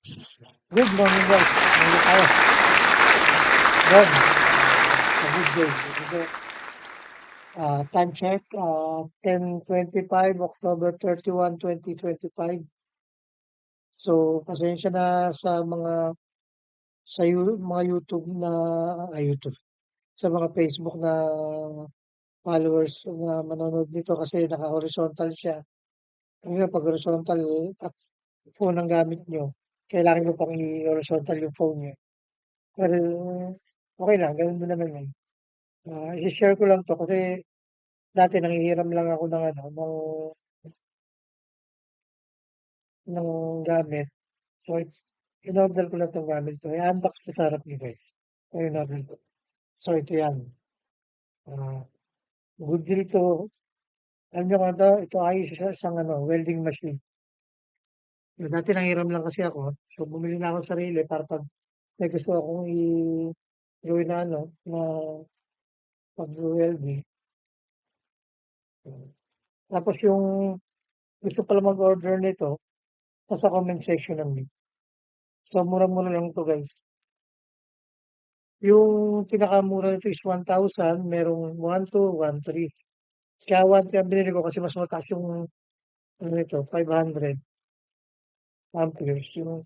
Good morning guys. Muli tayo. Good. It's a good day. Good day. Time check, 10:25, October 31, 2025. So, pasensya na sa mga YouTube YouTube, sa mga Facebook na followers na manonood nito kasi naka-horizontal siya. Ngayon, pag horizontal at phone ang gamit nyo, kailangan nyo pang i-horizontal yung phone nyo. Pero, okay lang, ganun din naman yun. I-share ko lang to kasi dati nanghihiram lang ako ng gamit. So, in-order ko lang tong gamit to. I-unbox ko sa harap niyo guys. So, in-order ko. So, ito yan. Ah, good deal to. Alam nyo kung ito ay isang welding machine. Dati nanghiram lang kasi ako. So, bumili na ako ng sarili para pag may gusto akong gawin na pag-welding. Tapos yung gusto pala mag-order nito, nasa comment section ng link. So, mura-mura lang to guys. Yung pinakamura nito is 1,000, merong 1,200, 1,300. Kaya 1,300 ang binili ko kasi mas mataas yung nito, 500 amperes. Yung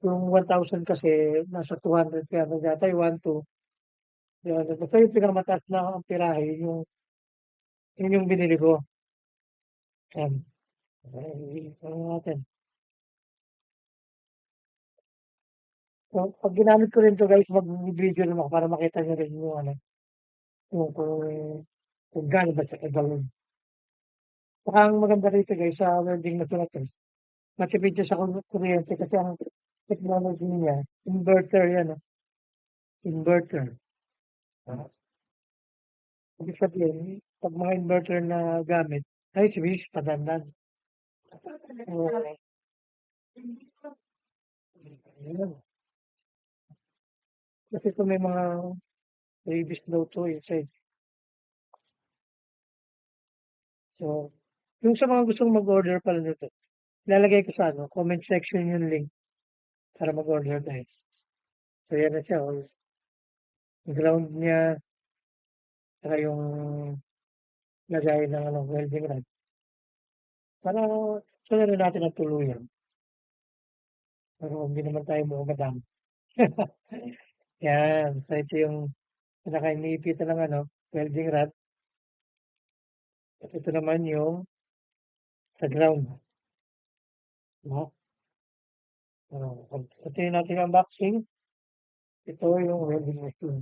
1,000 kasi nasa 200 kaya yata yung 1,200. Basta yung pinakamataas na amperahe, yun yung binili ko. Yan. Ano natin. So, pag ginamit ko rin to guys, mag-video naman ako para makita nyo rin kung gaano ba siya kagawin. Saka ang maganda rito guys sa welding na to, matipid siya sa kuryente kasi ang technology niya, inverter yan. Inverter. Ah, Ibig sabihin, pag mga inverter na gamit, ay simis, padandan. So, yun. Kasi kung may mga previous daw to inside. So, yung sa mga gustong mag-order pala nito, ilalagay ko sa comment section yung link para mag-order tayo. So, yan na siya. Yung ground niya, saka yung lagay ng welding rod. Para sunod na natin ang tuluyan. Pero hindi naman tayo mo madam. Yan. So, ito yung pinaka-iniipitan ng welding rod. At ito naman yung sa ground. No? Continuing natin ang unboxing. Ito yung welding machine.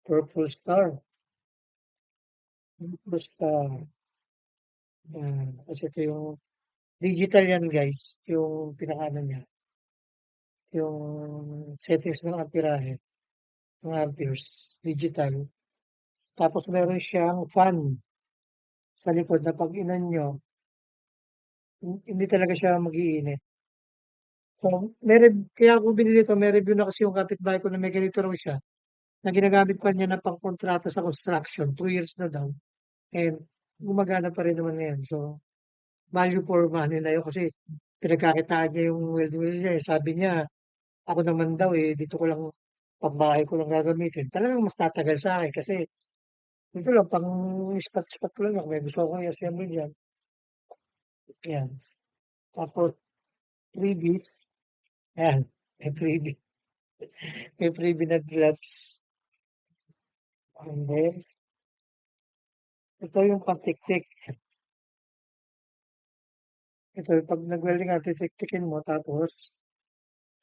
Purple star. Purple star. Yan. Kasi ito yung digital yan guys. Yung pinaka niya. Yung settings ng amperahe. Ng amperes. Digital. Tapos meron siyang fan sa likod na pag inan nyo, hindi talaga siya mag-iinit. So, kaya ako binili ito, may review na kasi yung kapitbahay ko na may ganito raw siya, na ginagamit pa niya na pang-kontrata sa construction, 2 years na daw. And gumagana pa rin naman ngayon. So, value for money na yun kasi pinagkakitaan niya yung welding machine niya. Sabi niya, ako naman daw dito ko lang, pambahay ko lang gagamitin. Talagang mas tatagal sa akin kasi dito lang, pang spot-spot ko lang. May gusto akong i-assemble dyan. Yan. Tapos, freebie. Ayan. May freebie. May freebie na gloves. And then, ito yung pantiktik. Ito, pag nag-welding ka, titiktikin mo, tapos,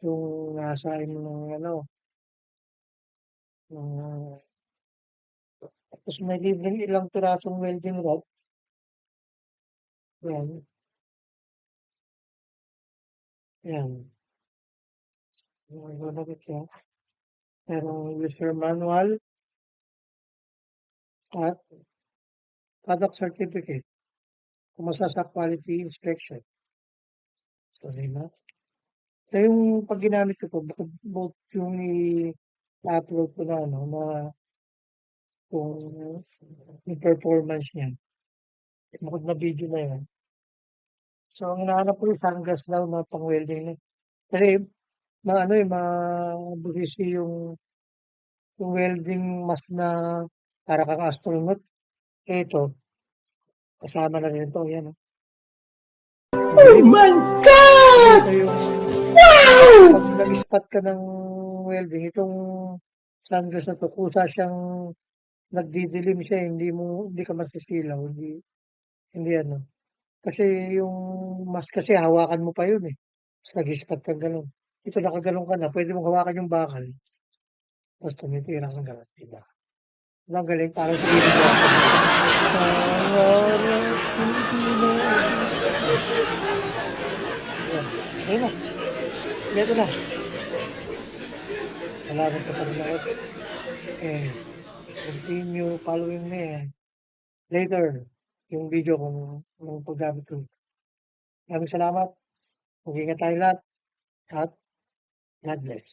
yung nasa mo ng ng, tapos may libreng ilang pirasong welding rod. Yan. Yan. Yung ilalagay yan. Merong user manual at product certificate. Kumasa sa quality inspection. Sorry na. So, yung pag ginamit ko po, bukod yung i-upload ko na kung yung performance niya. Bukod na video na yun. So, ang hinahanap ko yung sunglass daw na pang-welding na. Kasi maano, eh, mabusisi yung welding mask na para kang astronaut. Eh, ito, kasama na rin 'to, 'yan, oh. Ang Oh dilim. my Kasi God! ito yung Wow! 'pag nag-spot ka ng welding, itong sunglass na 'to, kusa siyang nagdidilim siya, eh, hindi ka masisilaw, hindi ano. Kasi yung mask kasi hawakan mo pa yun, eh, ta's nag-spot kang gano'n. Ito nakagano'n ka na, puwede mong hawakan yung bakal, ta's tumitira kang gano'n, 'di ba? Ang galing, parang si Amy Johnson. Pangarap ko pinaiba. Ayun, ayun na, kumpleto na. Salamat sa panonood and continue following me and later yung video kung anong paggamit ko. Maraming salamat, mag-ingat tayong lahat at God bless.